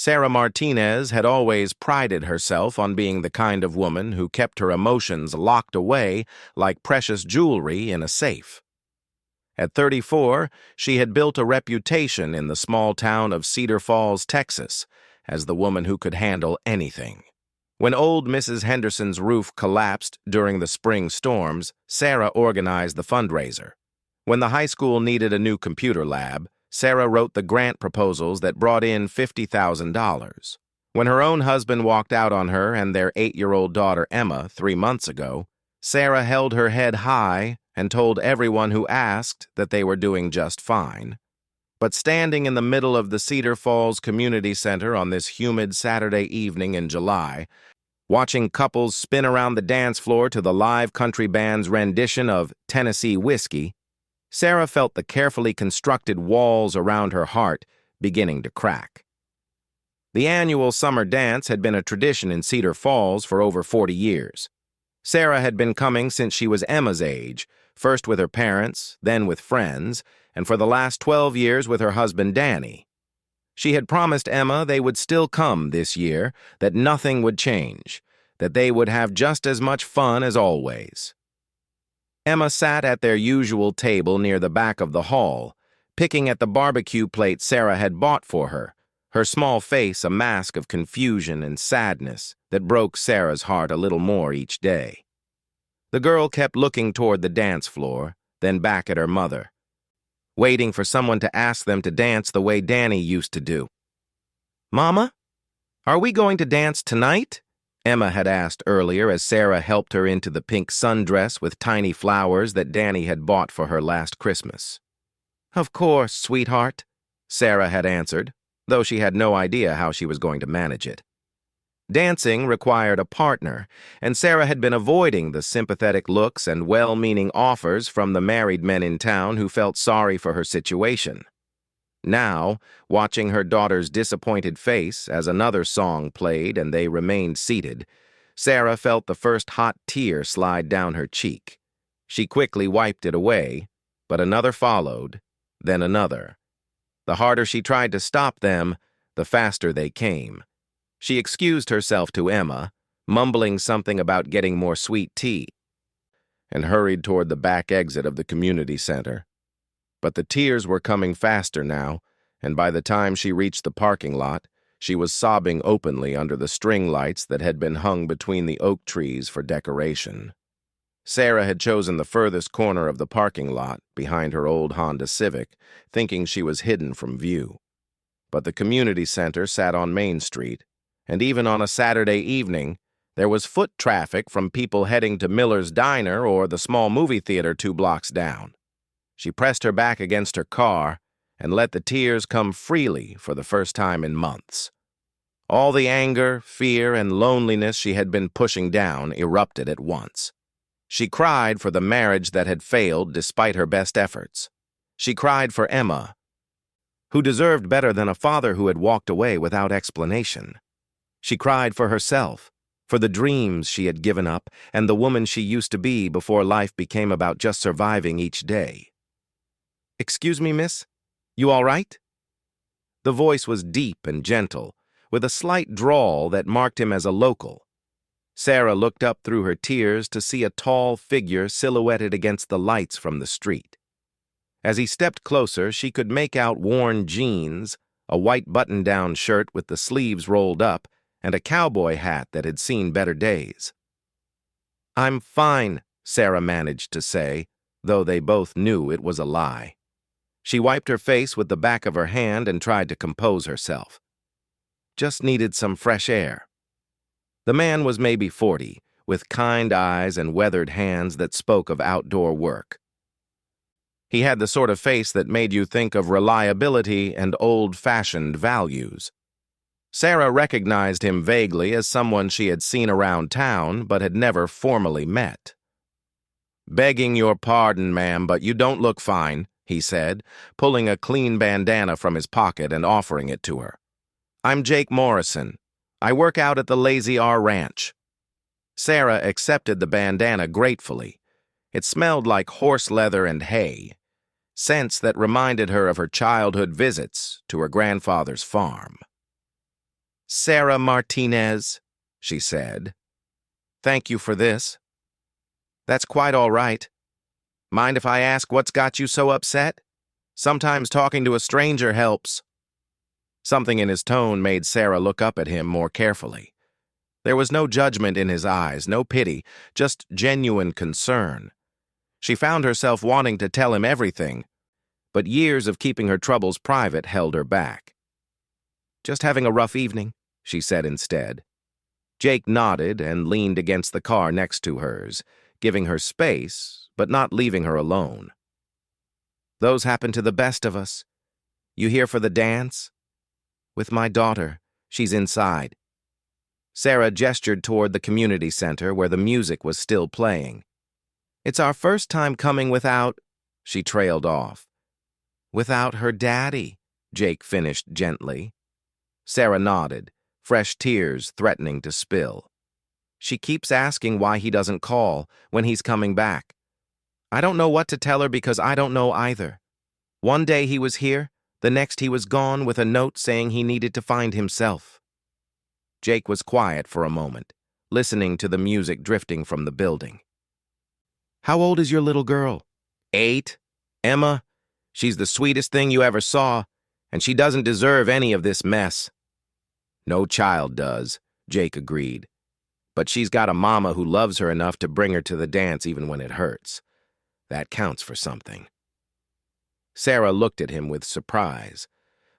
Sarah Martinez had always prided herself on being the kind of woman who kept her emotions locked away like precious jewelry in a safe. At 34, she had built a reputation in the small town of Cedar Falls, Texas, as the woman who could handle anything. When old Mrs. Henderson's roof collapsed during the spring storms, Sarah organized the fundraiser. When the high school needed a new computer lab, Sarah wrote the grant proposals that brought in $50,000. When her own husband walked out on her and their 8-year-old daughter Emma 3 months ago, Sarah held her head high and told everyone who asked that they were doing just fine. But standing in the middle of the Cedar Falls Community Center on this humid Saturday evening in July, watching couples spin around the dance floor to the live country band's rendition of Tennessee Whiskey, Sarah felt the carefully constructed walls around her heart beginning to crack. The annual summer dance had been a tradition in Cedar Falls for over 40 years. Sarah had been coming since she was Emma's age, first with her parents, then with friends, and for the last 12 years with her husband Danny. She had promised Emma they would still come this year, that nothing would change, that they would have just as much fun as always. Emma sat at their usual table near the back of the hall, picking at the barbecue plate Sarah had bought for her, her small face a mask of confusion and sadness that broke Sarah's heart a little more each day. The girl kept looking toward the dance floor, then back at her mother, waiting for someone to ask them to dance the way Danny used to do. "Mama, are we going to dance tonight?" Emma had asked earlier as Sarah helped her into the pink sundress with tiny flowers that Danny had bought for her last Christmas. "Of course, sweetheart," Sarah had answered, though she had no idea how she was going to manage it. Dancing required a partner, and Sarah had been avoiding the sympathetic looks and well-meaning offers from the married men in town who felt sorry for her situation. Now, watching her daughter's disappointed face as another song played and they remained seated, Sarah felt the first hot tear slide down her cheek. She quickly wiped it away, but another followed, then another. The harder she tried to stop them, the faster they came. She excused herself to Emma, mumbling something about getting more sweet tea, and hurried toward the back exit of the community center. But the tears were coming faster now, and by the time she reached the parking lot, she was sobbing openly under the string lights that had been hung between the oak trees for decoration. Sarah had chosen the furthest corner of the parking lot, behind her old Honda Civic, thinking she was hidden from view. But the community center sat on Main Street, and even on a Saturday evening, there was foot traffic from people heading to Miller's Diner or the small movie theater 2 blocks down. She pressed her back against her car and let the tears come freely for the first time in months. All the anger, fear, and loneliness she had been pushing down erupted at once. She cried for the marriage that had failed despite her best efforts. She cried for Emma, who deserved better than a father who had walked away without explanation. She cried for herself, for the dreams she had given up and the woman she used to be before life became about just surviving each day. "Excuse me, miss? You all right?" The voice was deep and gentle, with a slight drawl that marked him as a local. Sarah looked up through her tears to see a tall figure silhouetted against the lights from the street. As he stepped closer, she could make out worn jeans, a white button-down shirt with the sleeves rolled up, and a cowboy hat that had seen better days. "I'm fine," Sarah managed to say, though they both knew it was a lie. She wiped her face with the back of her hand and tried to compose herself. "Just needed some fresh air." The man was maybe 40, with kind eyes and weathered hands that spoke of outdoor work. He had the sort of face that made you think of reliability and old-fashioned values. Sarah recognized him vaguely as someone she had seen around town but had never formally met. "Begging your pardon, ma'am, but you don't look fine," he said, pulling a clean bandana from his pocket and offering it to her. "I'm Jake Morrison. I work out at the Lazy R Ranch." Sarah accepted the bandana gratefully. It smelled like horse leather and hay, scents that reminded her of her childhood visits to her grandfather's farm. Sarah Martinez, she said. Thank you for this. That's quite all right. Mind if I ask what's got you so upset? Sometimes talking to a stranger helps. Something in his tone made Sarah look up at him more carefully. There was no judgment in his eyes, no pity, just genuine concern. She found herself wanting to tell him everything, but years of keeping her troubles private held her back. Just having a rough evening, she said instead. Jake nodded and leaned against the car next to hers, giving her space, but not leaving her alone. Those happen to the best of us. You here for the dance? With my daughter. She's inside. Sarah gestured toward the community center where the music was still playing. It's our first time coming without, she trailed off. Without her daddy, Jake finished gently. Sarah nodded, fresh tears threatening to spill. She keeps asking why he doesn't call when he's coming back. I don't know what to tell her because I don't know either. One day he was here, the next he was gone with a note saying he needed to find himself. Jake was quiet for a moment, listening to the music drifting from the building. How old is your little girl? 8. Emma? She's the sweetest thing you ever saw, and she doesn't deserve any of this mess. No child does, Jake agreed. But she's got a mama who loves her enough to bring her to the dance even when it hurts. That counts for something. Sarah looked at him with surprise.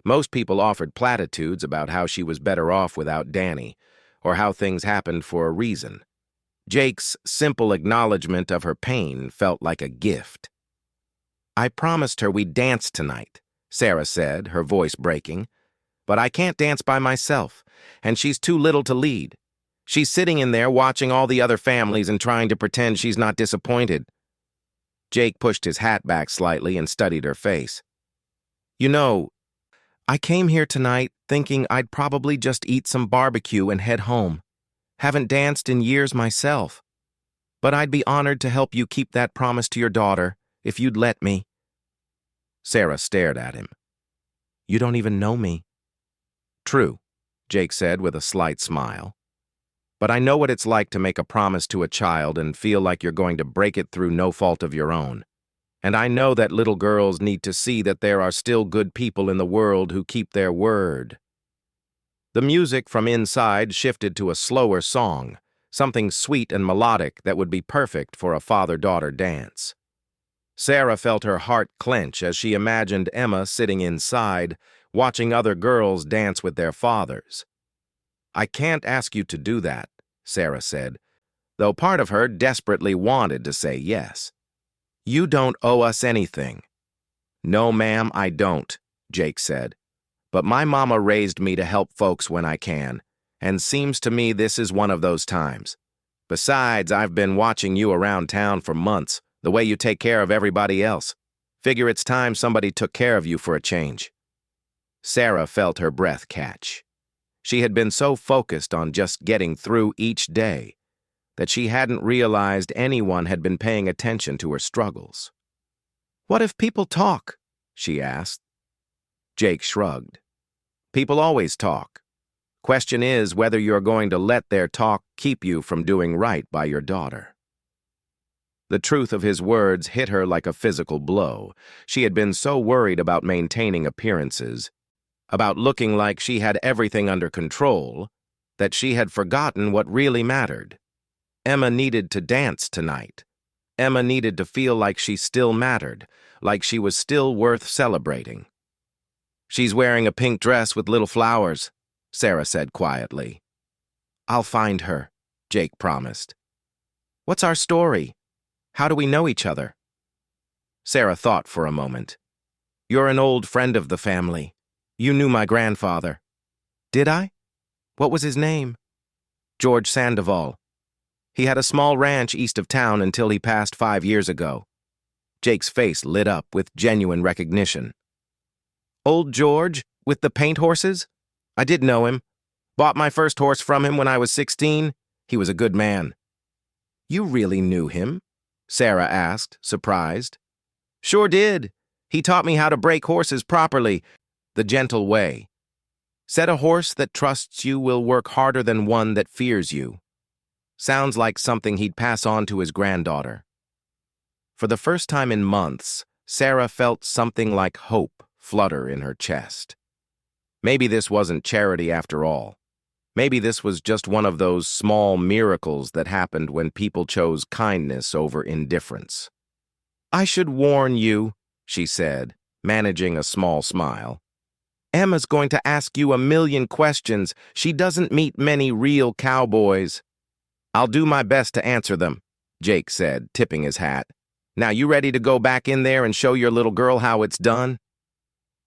Most people offered platitudes about how she was better off without Danny, or how things happened for a reason. Jake's simple acknowledgement of her pain felt like a gift. I promised her we'd dance tonight, Sarah said, her voice breaking. But I can't dance by myself, and she's too little to lead. She's sitting in there watching all the other families and trying to pretend she's not disappointed. Jake pushed his hat back slightly and studied her face. You know, I came here tonight thinking I'd probably just eat some barbecue and head home. Haven't danced in years myself. But I'd be honored to help you keep that promise to your daughter, if you'd let me. Sarah stared at him. You don't even know me. True, Jake said with a slight smile. But I know what it's like to make a promise to a child and feel like you're going to break it through no fault of your own. And I know that little girls need to see that there are still good people in the world who keep their word. The music from inside shifted to a slower song, something sweet and melodic that would be perfect for a father-daughter dance. Sarah felt her heart clench as she imagined Emma sitting inside, watching other girls dance with their fathers. I can't ask you to do that, Sarah said, though part of her desperately wanted to say yes. You don't owe us anything. No, ma'am, I don't, Jake said. But my mama raised me to help folks when I can, and seems to me this is one of those times. Besides, I've been watching you around town for months, the way you take care of everybody else. Figure it's time somebody took care of you for a change. Sarah felt her breath catch. She had been so focused on just getting through each day that she hadn't realized anyone had been paying attention to her struggles. What if people talk? She asked. Jake shrugged. People always talk. Question is whether you're going to let their talk keep you from doing right by your daughter. The truth of his words hit her like a physical blow. She had been so worried about maintaining appearances, about looking like she had everything under control, that she had forgotten what really mattered. Emma needed to dance tonight. Emma needed to feel like she still mattered, like she was still worth celebrating. She's wearing a pink dress with little flowers, Sarah said quietly. I'll find her, Jake promised. What's our story? How do we know each other? Sarah thought for a moment. You're an old friend of the family. You knew my grandfather. Did I? What was his name? George Sandoval. He had a small ranch east of town until he passed 5 years ago. Jake's face lit up with genuine recognition. Old George, with the paint horses? I did know him. Bought my first horse from him when I was 16. He was a good man. You really knew him? Sarah asked, surprised. Sure did. He taught me how to break horses properly, the gentle way. Said a horse that trusts you will work harder than one that fears you. Sounds like something he'd pass on to his granddaughter. For the first time in months, Sarah felt something like hope flutter in her chest. Maybe this wasn't charity after all. Maybe this was just one of those small miracles that happened when people chose kindness over indifference. "I should warn you," she said, managing a small smile. "Emma's going to ask you a million questions. She doesn't meet many real cowboys." "I'll do my best to answer them," Jake said, tipping his hat. "Now you ready to go back in there and show your little girl how it's done?"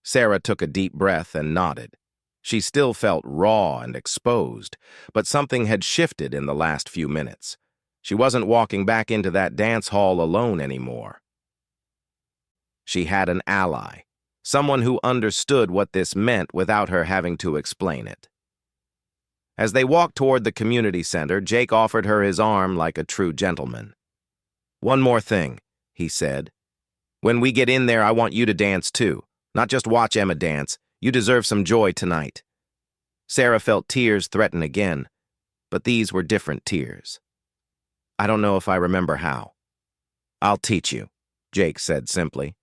Sarah took a deep breath and nodded. She still felt raw and exposed, but something had shifted in the last few minutes. She wasn't walking back into that dance hall alone anymore. She had an ally, someone who understood what this meant without her having to explain it. As they walked toward the community center, Jake offered her his arm like a true gentleman. "One more thing," he said. "When we get in there, I want you to dance too. Not just watch Emma dance. You deserve some joy tonight." Sarah felt tears threaten again, but these were different tears. "I don't know if I remember how." "I'll teach you," Jake said simply.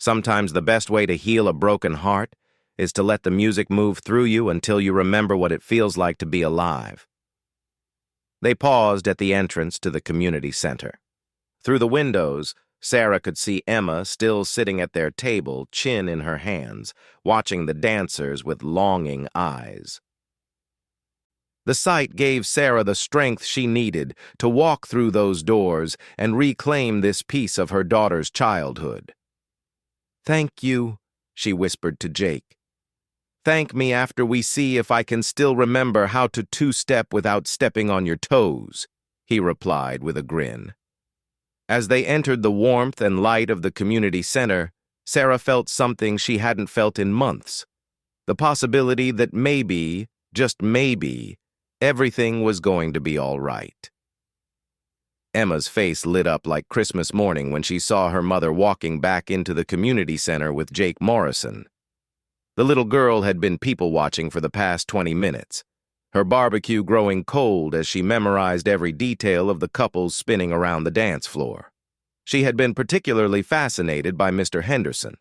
"Sometimes the best way to heal a broken heart is to let the music move through you until you remember what it feels like to be alive." They paused at the entrance to the community center. Through the windows, Sarah could see Emma still sitting at their table, chin in her hands, watching the dancers with longing eyes. The sight gave Sarah the strength she needed to walk through those doors and reclaim this piece of her daughter's childhood. "Thank you," she whispered to Jake. "Thank me after we see if I can still remember how to two-step without stepping on your toes," he replied with a grin. As they entered the warmth and light of the community center, Sarah felt something she hadn't felt in months. The possibility that maybe, just maybe, everything was going to be all right. Emma's face lit up like Christmas morning when she saw her mother walking back into the community center with Jake Morrison. The little girl had been people-watching for the past 20 minutes, her barbecue growing cold as she memorized every detail of the couples spinning around the dance floor. She had been particularly fascinated by Mr. Henderson,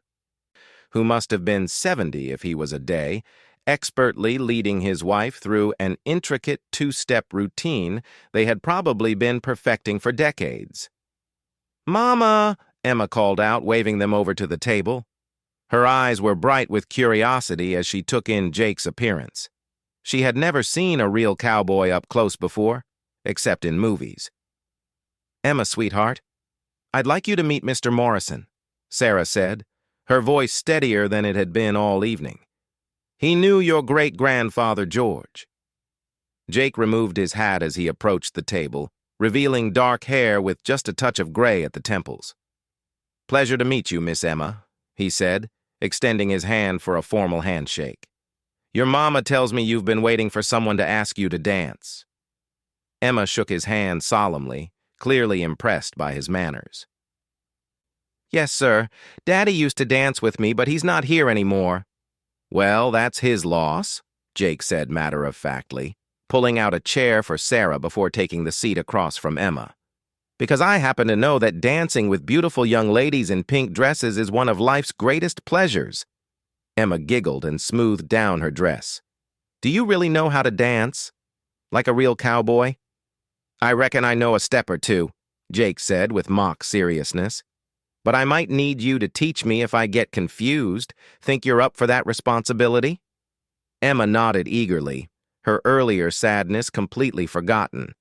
who must have been 70 if he was a day, expertly leading his wife through an intricate two-step routine they had probably been perfecting for decades. "Mama!" Emma called out, waving them over to the table. Her eyes were bright with curiosity as she took in Jake's appearance. She had never seen a real cowboy up close before, except in movies. "Emma, sweetheart, I'd like you to meet Mr. Morrison," Sarah said, her voice steadier than it had been all evening. "He knew your great-grandfather George." Jake removed his hat as he approached the table, revealing dark hair with just a touch of gray at the temples. "Pleasure to meet you, Miss Emma," he said, extending his hand for a formal handshake. "Your mama tells me you've been waiting for someone to ask you to dance." Emma shook his hand solemnly, clearly impressed by his manners. "Yes, sir. Daddy used to dance with me, but he's not here anymore." "Well, that's his loss," Jake said matter-of-factly, pulling out a chair for Sarah before taking the seat across from Emma. "Because I happen to know that dancing with beautiful young ladies in pink dresses is one of life's greatest pleasures." Emma giggled and smoothed down her dress. "Do you really know how to dance? Like a real cowboy?" "I reckon I know a step or two," Jake said with mock seriousness. "But I might need you to teach me if I get confused. Think you're up for that responsibility?" Emma nodded eagerly, her earlier sadness completely forgotten.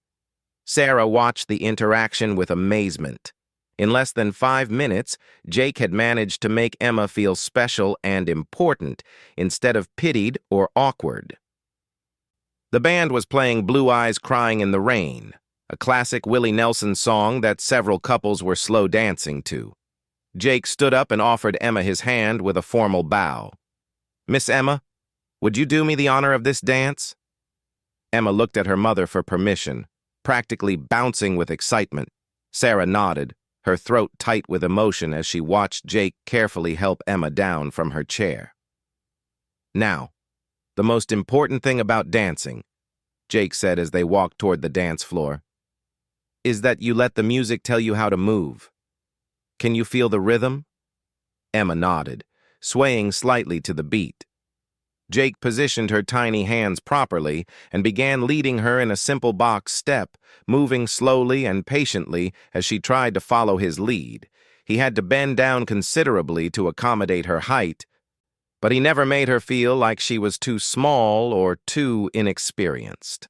Sarah watched the interaction with amazement. In less than 5 minutes, Jake had managed to make Emma feel special and important instead of pitied or awkward. The band was playing Blue Eyes Crying in the Rain, a classic Willie Nelson song that several couples were slow dancing to. Jake stood up and offered Emma his hand with a formal bow. "Miss Emma, would you do me the honor of this dance?" Emma looked at her mother for permission, practically bouncing with excitement. Sarah nodded, her throat tight with emotion as she watched Jake carefully help Emma down from her chair. "Now, The most important thing about dancing, Jake said as they walked toward the dance floor, is that you let the music tell you how to move. Can you feel the rhythm? Emma nodded, swaying slightly to the beat. Jake positioned her tiny hands properly and began leading her in a simple box step, moving slowly and patiently as she tried to follow his lead. He had to bend down considerably to accommodate her height, but he never made her feel like she was too small or too inexperienced.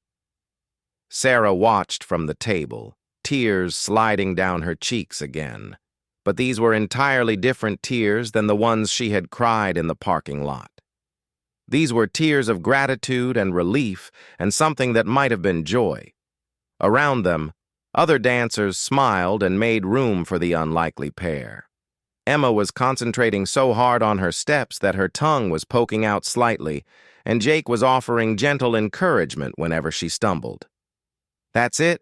Sarah watched from the table, tears sliding down her cheeks again. But these were entirely different tears than the ones she had cried in the parking lot. These were tears of gratitude and relief and something that might have been joy. Around them, other dancers smiled and made room for the unlikely pair. Emma was concentrating so hard on her steps that her tongue was poking out slightly, and Jake was offering gentle encouragement whenever she stumbled. "That's it.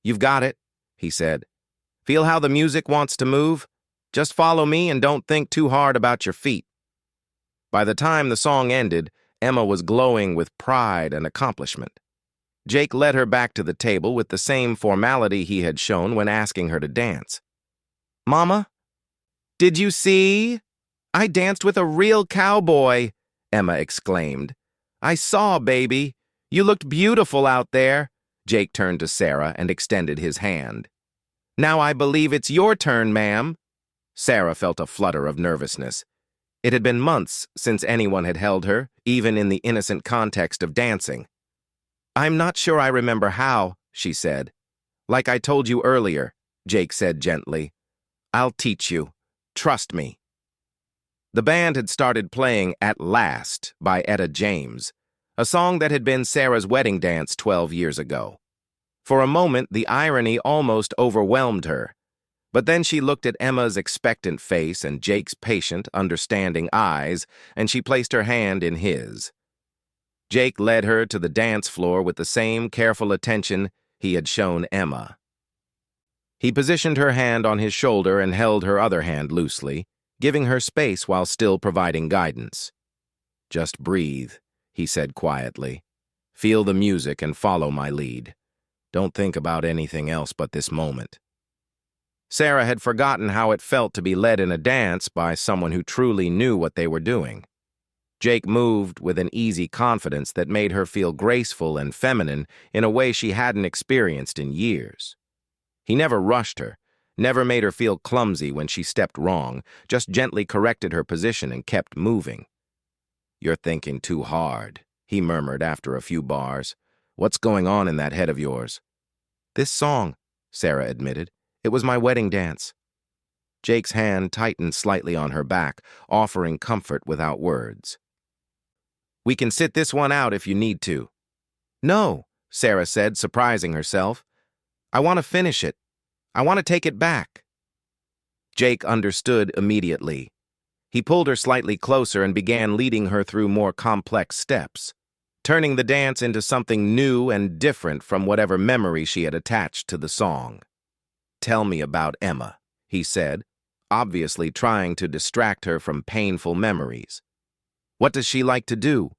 You've got it," he said. "Feel how the music wants to move? Just follow me and don't think too hard about your feet." By the time the song ended, Emma was glowing with pride and accomplishment. Jake led her back to the table with the same formality he had shown when asking her to dance. "Mama, did you see? I danced with a real cowboy," Emma exclaimed. "I saw, baby. You looked beautiful out there." Jake turned to Sarah and extended his hand. "Now I believe it's your turn, ma'am." Sarah felt a flutter of nervousness. It had been months since anyone had held her, even in the innocent context of dancing. "I'm not sure I remember how," she said. "Like I told you earlier," Jake said gently. "I'll teach you. Trust me." The band had started playing At Last by Etta James, a song that had been Sarah's wedding dance 12 years ago. For a moment, the irony almost overwhelmed her. But then she looked at Emma's expectant face and Jake's patient, understanding eyes, and she placed her hand in his. Jake led her to the dance floor with the same careful attention he had shown Emma. He positioned her hand on his shoulder and held her other hand loosely, giving her space while still providing guidance. "Just breathe," he said quietly. "Feel the music and follow my lead. Don't think about anything else but this moment." Sarah had forgotten how it felt to be led in a dance by someone who truly knew what they were doing. Jake moved with an easy confidence that made her feel graceful and feminine in a way she hadn't experienced in years. He never rushed her, never made her feel clumsy when she stepped wrong, just gently corrected her position and kept moving. "You're thinking too hard," he murmured after a few bars. "What's going on in that head of yours?" "This song," Sarah admitted. "It was my wedding dance." Jake's hand tightened slightly on her back, offering comfort without words. "We can sit this one out if you need to." "No," Sarah said, surprising herself. "I want to finish it. I want to take it back." Jake understood immediately. He pulled her slightly closer and began leading her through more complex steps, turning the dance into something new and different from whatever memory she had attached to the song. "Tell me about Emma," he said, obviously trying to distract her from painful memories. "What does she like to do?"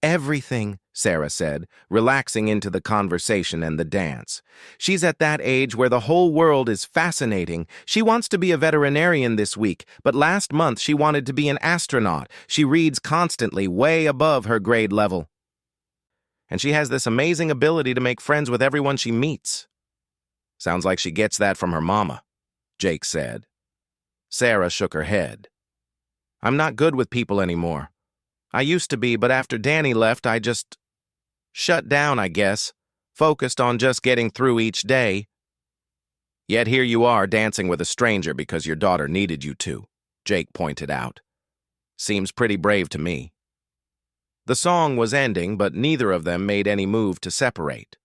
"Everything," Sarah said, relaxing into the conversation and the dance. "She's at that age where the whole world is fascinating. She wants to be a veterinarian this week, but last month she wanted to be an astronaut. She reads constantly, way above her grade level. And she has this amazing ability to make friends with everyone she meets." "Sounds like she gets that from her mama," Jake said. Sarah shook her head. "I'm not good with people anymore. I used to be, but after Danny left, I just shut down, I guess, focused on just getting through each day." "Yet here you are dancing with a stranger because your daughter needed you to," Jake pointed out. "Seems pretty brave to me." The song was ending, but neither of them made any move to separate.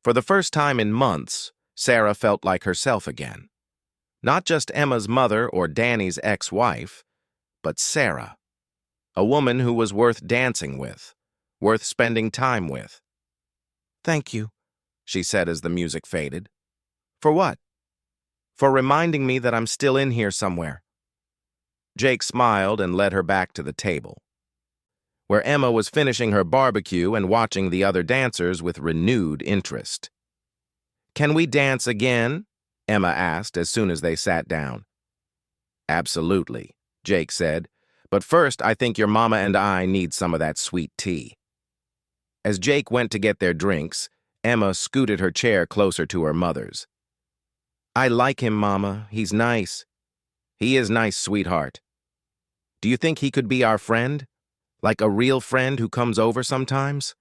For the first time in months, Sarah felt like herself again. Not just Emma's mother or Danny's ex-wife, but Sarah. A woman who was worth dancing with, worth spending time with. "Thank you," she said as the music faded. "For what?" "For reminding me that I'm still in here somewhere." Jake smiled and led her back to the table. where Emma was finishing her barbecue and watching the other dancers with renewed interest. "Can we dance again?" Emma asked as soon as they sat down. "Absolutely," Jake said. "But first, I think your mama and I need some of that sweet tea." As Jake went to get their drinks, Emma scooted her chair closer to her mother's. "I like him, Mama. He's nice." "He is nice, sweetheart. Do you think he could be our friend? Like a real friend who comes over sometimes?"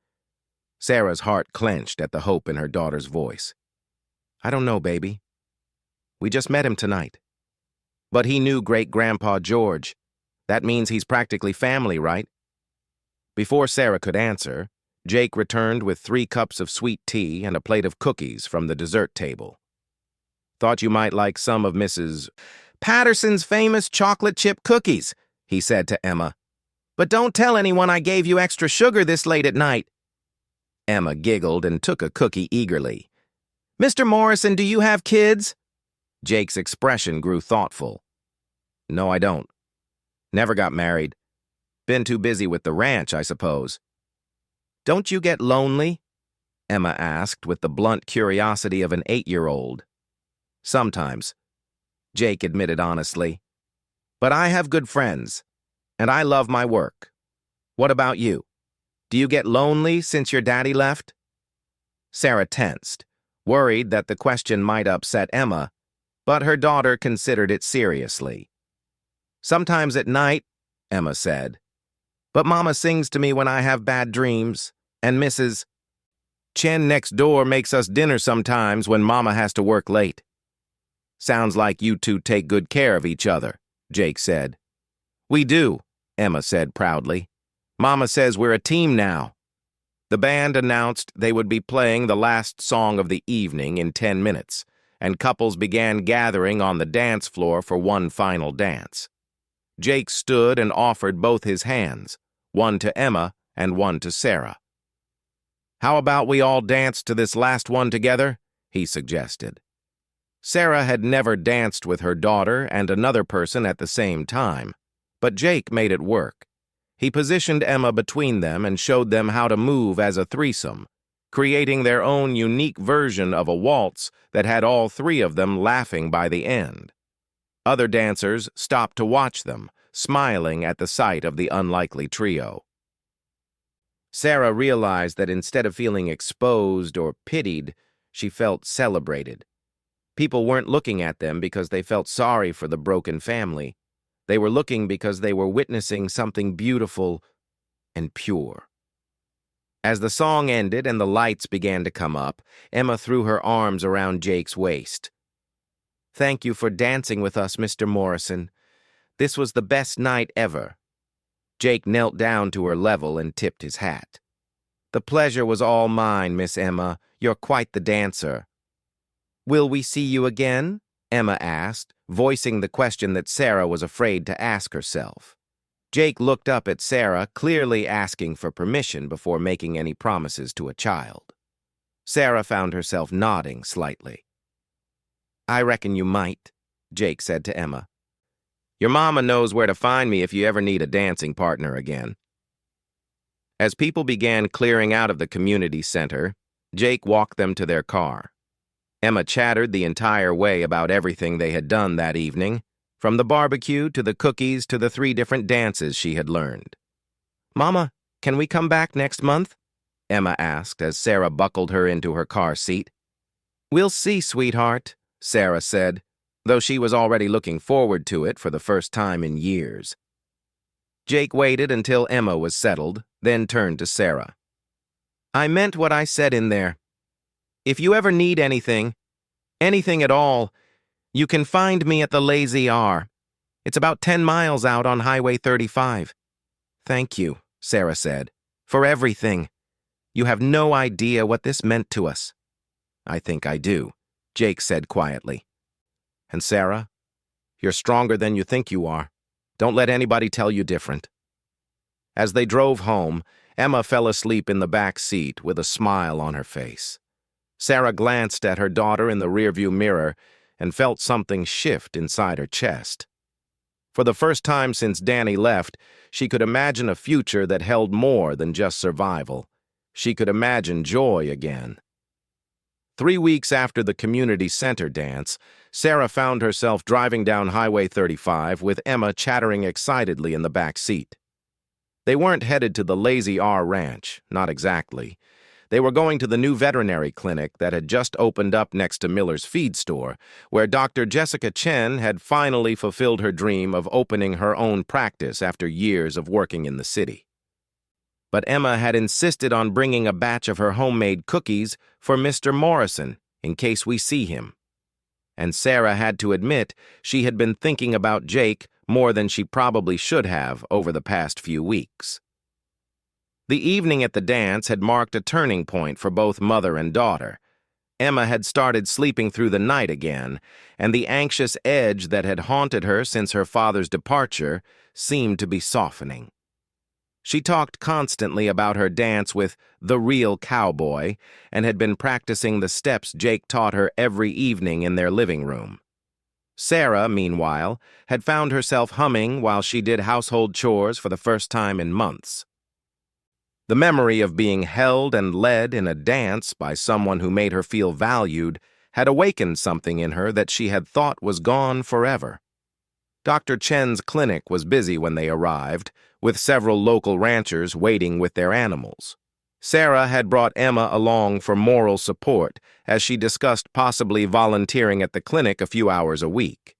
Sarah's heart clenched at the hope in her daughter's voice. "I don't know, baby. We just met him tonight." "But he knew Great-Grandpa George. That means he's practically family, right?" Before Sarah could answer, Jake returned with 3 cups of sweet tea and a plate of cookies from the dessert table. "Thought you might like some of Mrs. Patterson's famous chocolate chip cookies," he said to Emma. "But don't tell anyone I gave you extra sugar this late at night." Emma giggled and took a cookie eagerly. "Mr. Morrison, do you have kids?" Jake's expression grew thoughtful. "No, I don't. Never got married. Been too busy with the ranch, I suppose." "Don't you get lonely?" Emma asked with the blunt curiosity of an 8-year-old. "Sometimes," Jake admitted honestly. "But I have good friends, and I love my work. What about you? Do you get lonely since your daddy left?" Sarah tensed, worried that the question might upset Emma, but her daughter considered it seriously. "Sometimes at night," Emma said. "But Mama sings to me when I have bad dreams, and Mrs. Chen next door makes us dinner sometimes when Mama has to work late." "Sounds like you two take good care of each other," Jake said. "We do," Emma said proudly. "Mama says we're a team now." The band announced they would be playing the last song of the evening in 10 minutes, and couples began gathering on the dance floor for one final dance. Jake stood and offered both his hands, one to Emma and one to Sarah. "How about we all dance to this last one together?" he suggested. Sarah had never danced with her daughter and another person at the same time, but Jake made it work. He positioned Emma between them and showed them how to move as a threesome, creating their own unique version of a waltz that had all 3 of them laughing by the end. Other dancers stopped to watch them, smiling at the sight of the unlikely trio. Sarah realized that instead of feeling exposed or pitied, she felt celebrated. People weren't looking at them because they felt sorry for the broken family. They were looking because they were witnessing something beautiful and pure. As the song ended and the lights began to come up, Emma threw her arms around Jake's waist. "Thank you for dancing with us, Mr. Morrison. This was the best night ever." Jake knelt down to her level and tipped his hat. "The pleasure was all mine, Miss Emma. You're quite the dancer." "Will we see you again?" Emma asked, voicing the question that Sarah was afraid to ask herself. Jake looked up at Sarah, clearly asking for permission before making any promises to a child. Sarah found herself nodding slightly. "I reckon you might," Jake said to Emma. "Your mama knows where to find me if you ever need a dancing partner again." As people began clearing out of the community center, Jake walked them to their car. Emma chattered the entire way about everything they had done that evening, from the barbecue to the cookies to the 3 different dances she had learned. "Mama, can we come back next month?" Emma asked as Sarah buckled her into her car seat. "We'll see, sweetheart," Sarah said, though she was already looking forward to it for the first time in years. Jake waited until Emma was settled, then turned to Sarah. "I meant what I said in there. If you ever need anything at all, you can find me at the Lazy R. It's about 10 miles out on Highway 35. "Thank you," Sarah said, "for everything. You have no idea what this meant to us." "I think I do," Jake said quietly. "And Sarah, you're stronger than you think you are. Don't let anybody tell you different." As they drove home, Emma fell asleep in the back seat with a smile on her face. Sarah glanced at her daughter in the rearview mirror and felt something shift inside her chest. For the first time since Danny left, she could imagine a future that held more than just survival. She could imagine joy again. 3 weeks after the community center dance, Sarah found herself driving down Highway 35 with Emma chattering excitedly in the back seat. They weren't headed to the Lazy R Ranch, not exactly. They were going to the new veterinary clinic that had just opened up next to Miller's feed store, where Dr. Jessica Chen had finally fulfilled her dream of opening her own practice after years of working in the city. But Emma had insisted on bringing a batch of her homemade cookies for Mr. Morrison in case we see him. And Sarah had to admit she had been thinking about Jake more than she probably should have over the past few weeks. The evening at the dance had marked a turning point for both mother and daughter. Emma had started sleeping through the night again, and the anxious edge that had haunted her since her father's departure seemed to be softening. She talked constantly about her dance with the real Cowboy and had been practicing the steps Jake taught her every evening in their living room. Sarah, meanwhile, had found herself humming while she did household chores for the first time in months. The memory of being held and led in a dance by someone who made her feel valued had awakened something in her that she had thought was gone forever. Dr. Chen's clinic was busy when they arrived, with several local ranchers waiting with their animals. Sarah had brought Emma along for moral support as she discussed possibly volunteering at the clinic a few hours a week.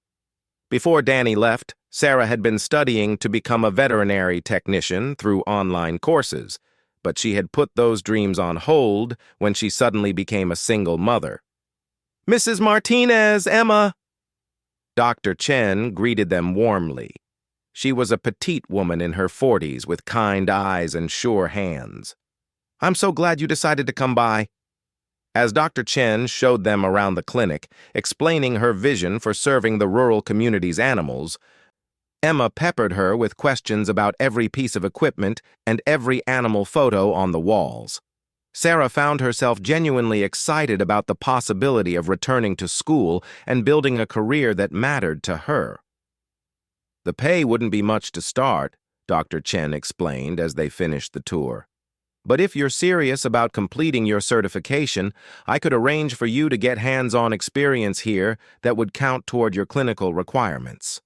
Before Danny left, Sarah had been studying to become a veterinary technician through online courses, but she had put those dreams on hold when she suddenly became a single mother. "Mrs. Martinez, Emma!" Dr. Chen greeted them warmly. She was a petite woman in her 40s with kind eyes and sure hands. "I'm so glad you decided to come by." As Dr. Chen showed them around the clinic, explaining her vision for serving the rural community's animals, Emma peppered her with questions about every piece of equipment and every animal photo on the walls. Sarah found herself genuinely excited about the possibility of returning to school and building a career that mattered to her. "The pay wouldn't be much to start," Dr. Chen explained as they finished the tour. "But if you're serious about completing your certification, I could arrange for you to get hands-on experience here that would count toward your clinical requirements."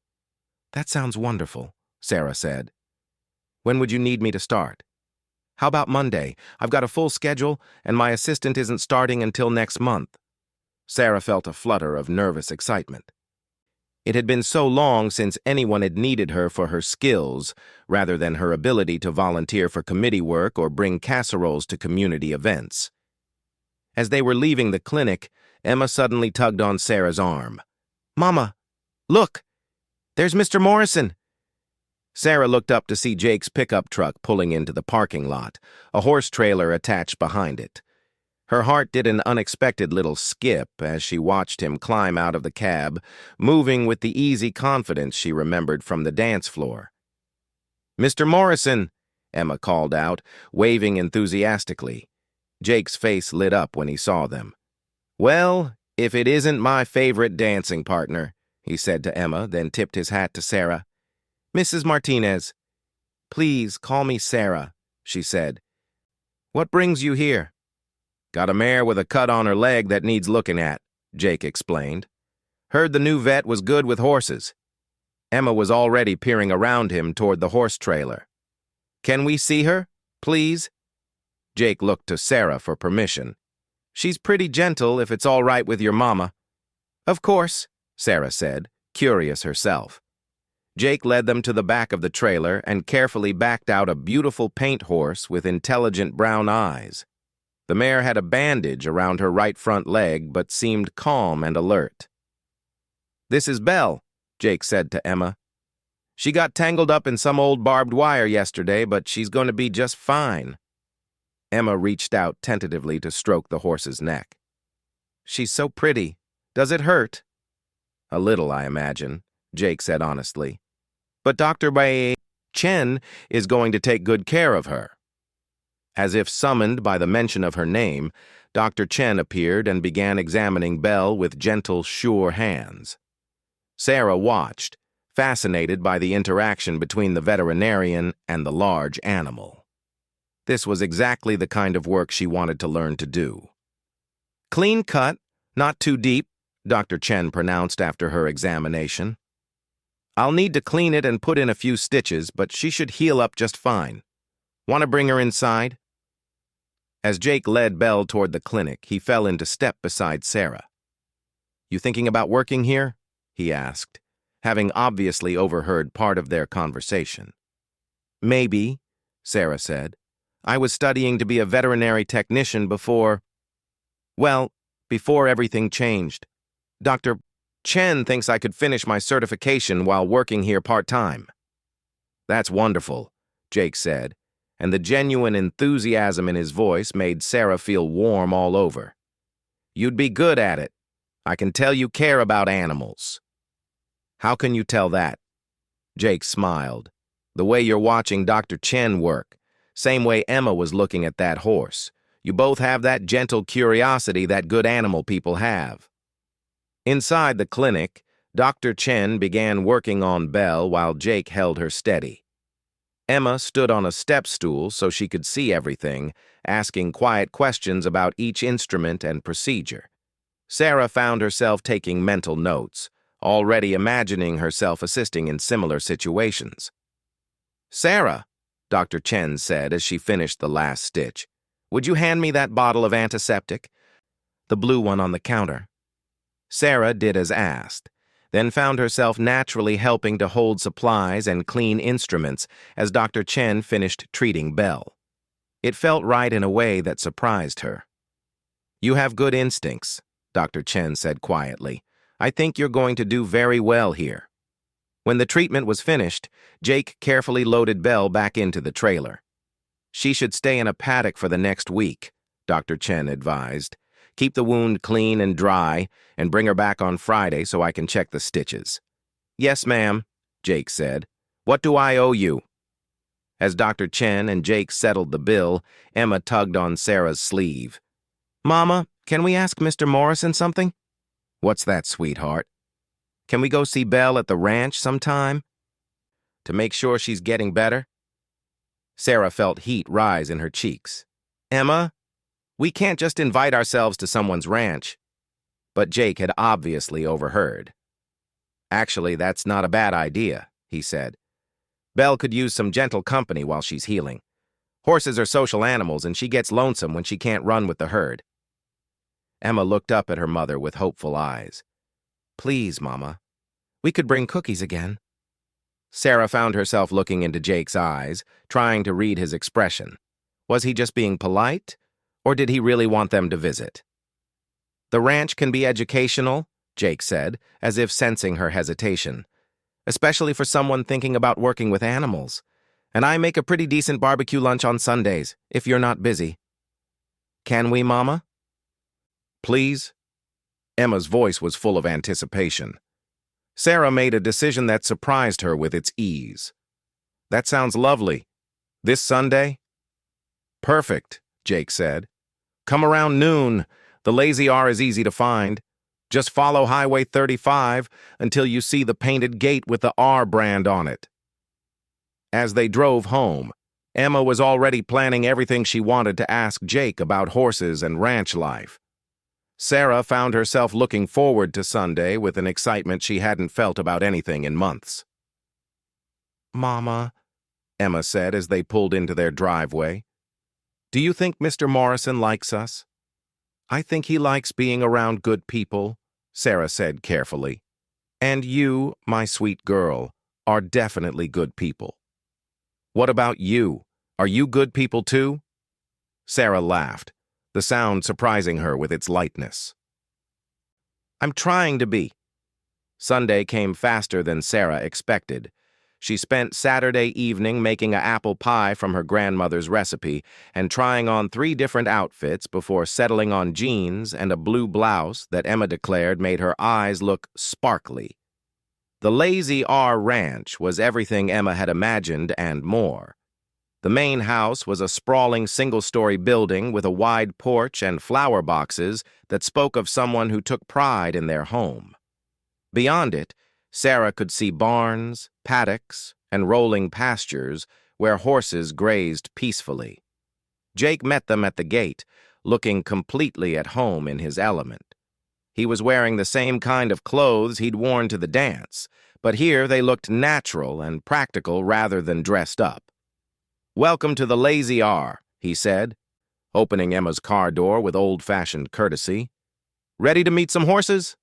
"That sounds wonderful," Sarah said. "When would you need me to start?" "How about Monday? I've got a full schedule, and my assistant isn't starting until next month." Sarah felt a flutter of nervous excitement. It had been so long since anyone had needed her for her skills, rather than her ability to volunteer for committee work or bring casseroles to community events. As they were leaving the clinic, Emma suddenly tugged on Sarah's arm. "Mama, look! There's Mr. Morrison!" Sarah looked up to see Jake's pickup truck pulling into the parking lot, a horse trailer attached behind it. Her heart did an unexpected little skip as she watched him climb out of the cab, moving with the easy confidence she remembered from the dance floor. "Mr. Morrison!" Emma called out, waving enthusiastically. Jake's face lit up when he saw them. "Well, if it isn't my favorite dancing partner," he said to Emma, then tipped his hat to Sarah. "Mrs. Martinez." "Please call me Sarah," she said. "What brings you here?" "Got a mare with a cut on her leg that needs looking at," Jake explained. "Heard the new vet was good with horses." Emma was already peering around him toward the horse trailer. "Can we see her, please?" Jake looked to Sarah for permission. "She's pretty gentle if it's all right with your mama." "Of course," Sarah said, curious herself. Jake led them to the back of the trailer and carefully backed out a beautiful paint horse with intelligent brown eyes. The mare had a bandage around her right front leg but seemed calm and alert. "This is Belle," Jake said to Emma. "She got tangled up in some old barbed wire yesterday, but she's going to be just fine." Emma reached out tentatively to stroke the horse's neck. "She's so pretty. Does it hurt?" "A little, I imagine," Jake said honestly. "But Dr. Chen is going to take good care of her." As if summoned by the mention of her name, Dr. Chen appeared and began examining Belle with gentle, sure hands. Sarah watched, fascinated by the interaction between the veterinarian and the large animal. This was exactly the kind of work she wanted to learn to do. "Clean cut, not too deep," Dr. Chen pronounced after her examination. "I'll need to clean it and put in a few stitches, but she should heal up just fine. Want to bring her inside?" As Jake led Belle toward the clinic, he fell into step beside Sarah. "You thinking about working here?" he asked, having obviously overheard part of their conversation. "Maybe," Sarah said. "I was studying to be a veterinary technician before everything changed. Dr. Chen thinks I could finish my certification while working here part-time." "That's wonderful," Jake said, and the genuine enthusiasm in his voice made Sarah feel warm all over. "You'd be good at it. I can tell you care about animals." "How can you tell that?" Jake smiled. "The way you're watching Dr. Chen work, same way Emma was looking at that horse. You both have that gentle curiosity that good animal people have." Inside the clinic, Dr. Chen began working on Belle while Jake held her steady. Emma stood on a step stool so she could see everything, asking quiet questions about each instrument and procedure. Sarah found herself taking mental notes, already imagining herself assisting in similar situations. "Sarah," Dr. Chen said as she finished the last stitch, "would you hand me that bottle of antiseptic? The blue one on the counter." Sarah did as asked, then found herself naturally helping to hold supplies and clean instruments as Dr. Chen finished treating Belle. It felt right in a way that surprised her. "You have good instincts," Dr. Chen said quietly. "I think you're going to do very well here." When the treatment was finished, Jake carefully loaded Belle back into the trailer. "She should stay in a paddock for the next week," Dr. Chen advised. "Keep the wound clean and dry, and bring her back on Friday so I can check the stitches." "Yes, ma'am," Jake said. "What do I owe you?" As Dr. Chen and Jake settled the bill, Emma tugged on Sarah's sleeve. "Mama, can we ask Mr. Morrison something?" "What's that, sweetheart?" "Can we go see Belle at the ranch sometime? To make sure she's getting better?" Sarah felt heat rise in her cheeks. "Emma, we can't just invite ourselves to someone's ranch." But Jake had obviously overheard. "Actually, that's not a bad idea," he said. "Belle could use some gentle company while she's healing. Horses are social animals, and she gets lonesome when she can't run with the herd." Emma looked up at her mother with hopeful eyes. "Please, Mama. We could bring cookies again." Sarah found herself looking into Jake's eyes, trying to read his expression. Was he just being polite, or did he really want them to visit? "The ranch can be educational," Jake said, as if sensing her hesitation, "especially for someone thinking about working with animals. And I make a pretty decent barbecue lunch on Sundays, if you're not busy." "Can we, Mama?" "Please?" Emma's voice was full of anticipation. Sarah made a decision that surprised her with its ease. "That sounds lovely. This Sunday?" "Perfect," Jake said. "Come around noon. The Lazy R is easy to find. Just follow Highway 35 until you see the painted gate with the R brand on it." As they drove home, Emma was already planning everything she wanted to ask Jake about horses and ranch life. Sarah found herself looking forward to Sunday with an excitement she hadn't felt about anything in months. "Mama," Emma said as they pulled into their driveway, "do you think Mr. Morrison likes us?" "I think he likes being around good people," Sarah said carefully. "And you, my sweet girl, are definitely good people." "What about you? Are you good people too?" Sarah laughed, the sound surprising her with its lightness. "I'm trying to be." Sunday came faster than Sarah expected. She spent Saturday evening making an apple pie from her grandmother's recipe and trying on 3 different outfits before settling on jeans and a blue blouse that Emma declared made her eyes look sparkly. The Lazy R Ranch was everything Emma had imagined and more. The main house was a sprawling single-story building with a wide porch and flower boxes that spoke of someone who took pride in their home. Beyond it, Sarah could see barns, paddocks, and rolling pastures where horses grazed peacefully. Jake met them at the gate, looking completely at home in his element. He was wearing the same kind of clothes he'd worn to the dance, but here they looked natural and practical rather than dressed up. "Welcome to the Lazy R," he said, opening Emma's car door with old-fashioned courtesy. "Ready to meet some horses?"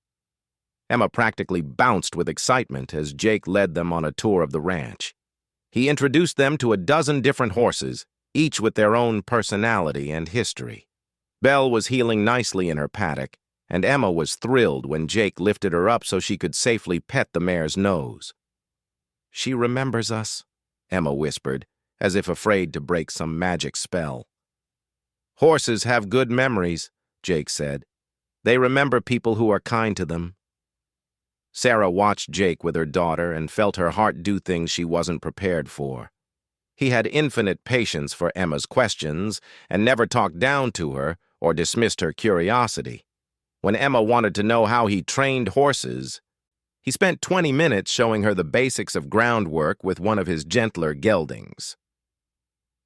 Emma practically bounced with excitement as Jake led them on a tour of the ranch. He introduced them to a dozen different horses, each with their own personality and history. Belle was heeling nicely in her paddock, and Emma was thrilled when Jake lifted her up so she could safely pet the mare's nose. "She remembers us," Emma whispered, as if afraid to break some magic spell. "Horses have good memories," Jake said. "They remember people who are kind to them." Sarah watched Jake with her daughter and felt her heart do things she wasn't prepared for. He had infinite patience for Emma's questions and never talked down to her or dismissed her curiosity. When Emma wanted to know how he trained horses, he spent 20 minutes showing her the basics of groundwork with one of his gentler geldings.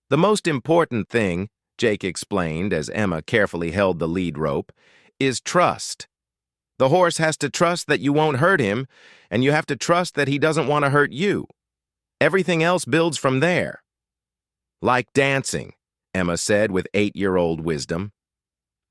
"The most important thing," Jake explained as Emma carefully held the lead rope, "is trust. The horse has to trust that you won't hurt him, and you have to trust that he doesn't want to hurt you. Everything else builds from there." "Like dancing," Emma said with 8-year-old wisdom.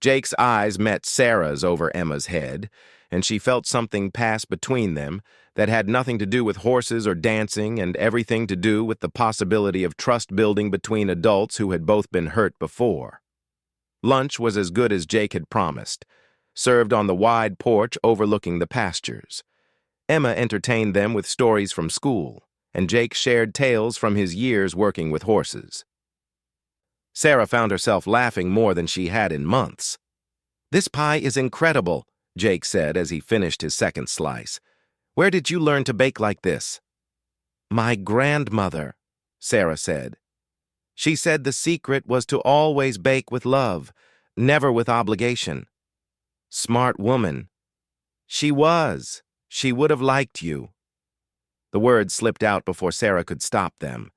Jake's eyes met Sarah's over Emma's head, and she felt something pass between them that had nothing to do with horses or dancing and everything to do with the possibility of trust building between adults who had both been hurt before. Lunch was as good as Jake had promised, served on the wide porch overlooking the pastures. Emma entertained them with stories from school, and Jake shared tales from his years working with horses. Sarah found herself laughing more than she had in months. "This pie is incredible," Jake said as he finished his second slice. "Where did you learn to bake like this?" "My grandmother," Sarah said. "She said the secret was to always bake with love, never with obligation." "Smart woman." "She was. She would have liked you." The words slipped out before Sarah could stop them,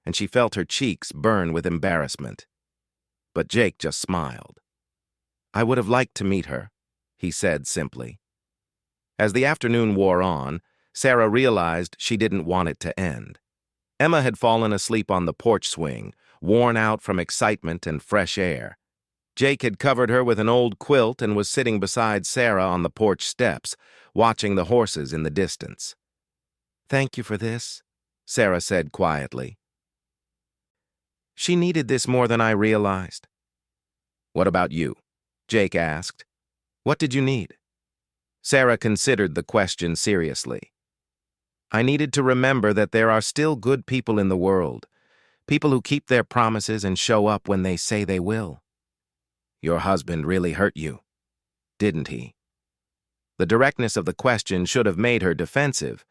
and she felt her cheeks burn with embarrassment. But Jake just smiled. "I would have liked to meet her," he said simply. As the afternoon wore on, Sarah realized she didn't want it to end. Emma had fallen asleep on the porch swing, worn out from excitement and fresh air. Jake had covered her with an old quilt and was sitting beside Sarah on the porch steps, watching the horses in the distance. "Thank you for this," Sarah said quietly. "She needed this more than I realized." "What about you?" Jake asked. "What did you need?" Sarah considered the question seriously. "I needed to remember that there are still good people in the world, people who keep their promises and show up when they say they will." "Your husband really hurt you, didn't he?" The directness of the question should have made her defensive,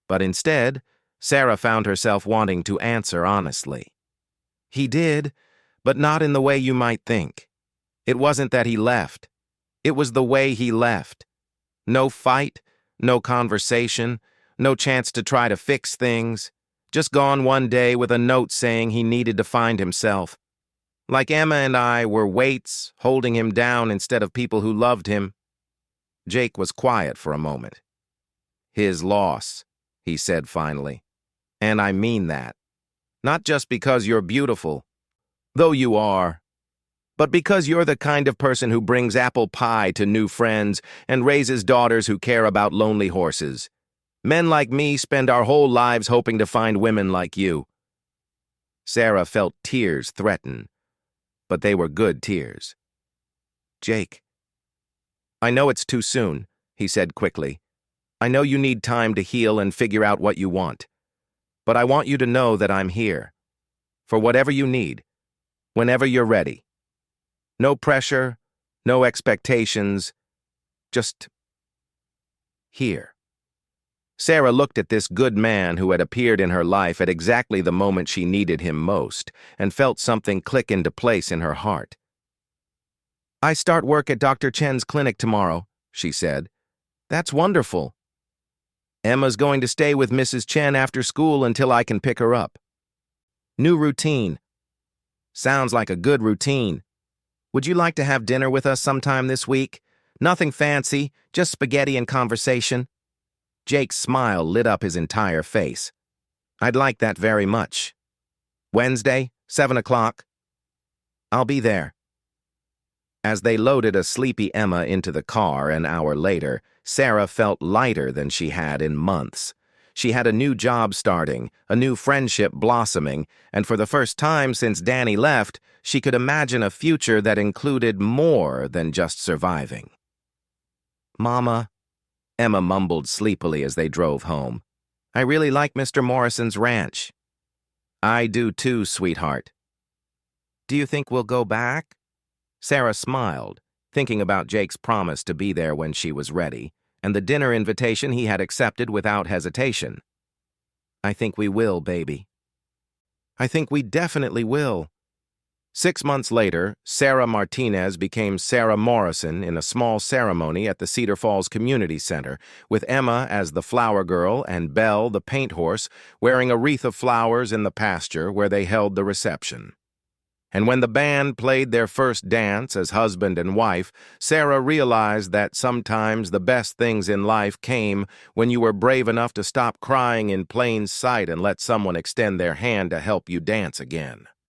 but instead, Sarah found herself wanting to answer honestly. "He did, but not in the way you might think. It wasn't that he left. It was the way he left. No fight, no conversation, no chance to try to fix things. Just gone one day with a note saying he needed to find himself. Like Emma and I were weights holding him down instead of people who loved him." Jake was quiet for a moment. "His loss," he said finally. "And I mean that. Not just because you're beautiful, though you are, but because you're the kind of person who brings apple pie to new friends and raises daughters who care about lonely horses. Men like me spend our whole lives hoping to find women like you." Sarah felt tears threaten, but they were good tears. "Jake, I know it's too soon," he said quickly. "I know you need time to heal and figure out what you want. But I want you to know that I'm here. For whatever you need, whenever you're ready. No pressure, no expectations, just here." Sarah looked at this good man who had appeared in her life at exactly the moment she needed him most, and felt something click into place in her heart. "I start work at Dr. Chen's clinic tomorrow," she said. "That's wonderful." Emma's going to stay with Mrs. Chen after school until I can pick her up. New routine. Sounds like a good routine. Would you like to have dinner with us sometime this week? Nothing fancy, just spaghetti and conversation. Jake's smile lit up his entire face. I'd like that very much. Wednesday, 7 o'clock. I'll be there. As they loaded a sleepy Emma into the car an hour later, Sarah felt lighter than she had in months. She had a new job starting, a new friendship blossoming, and for the first time since Danny left, she could imagine a future that included more than just surviving. Mama, Emma mumbled sleepily as they drove home. I really like Mr. Morrison's ranch. I do too, sweetheart. Do you think we'll go back? Sarah smiled, thinking about Jake's promise to be there when she was ready, and the dinner invitation he had accepted without hesitation. I think we will, baby. I think we definitely will. 6 months later, Sarah Martinez became Sarah Morrison in a small ceremony at the Cedar Falls Community Center, with Emma as the flower girl and Belle, the paint horse, wearing a wreath of flowers in the pasture where they held the reception. And when the band played their first dance as husband and wife, Sarah realized that sometimes the best things in life came when you were brave enough to stop crying in plain sight and let someone extend their hand to help you dance again.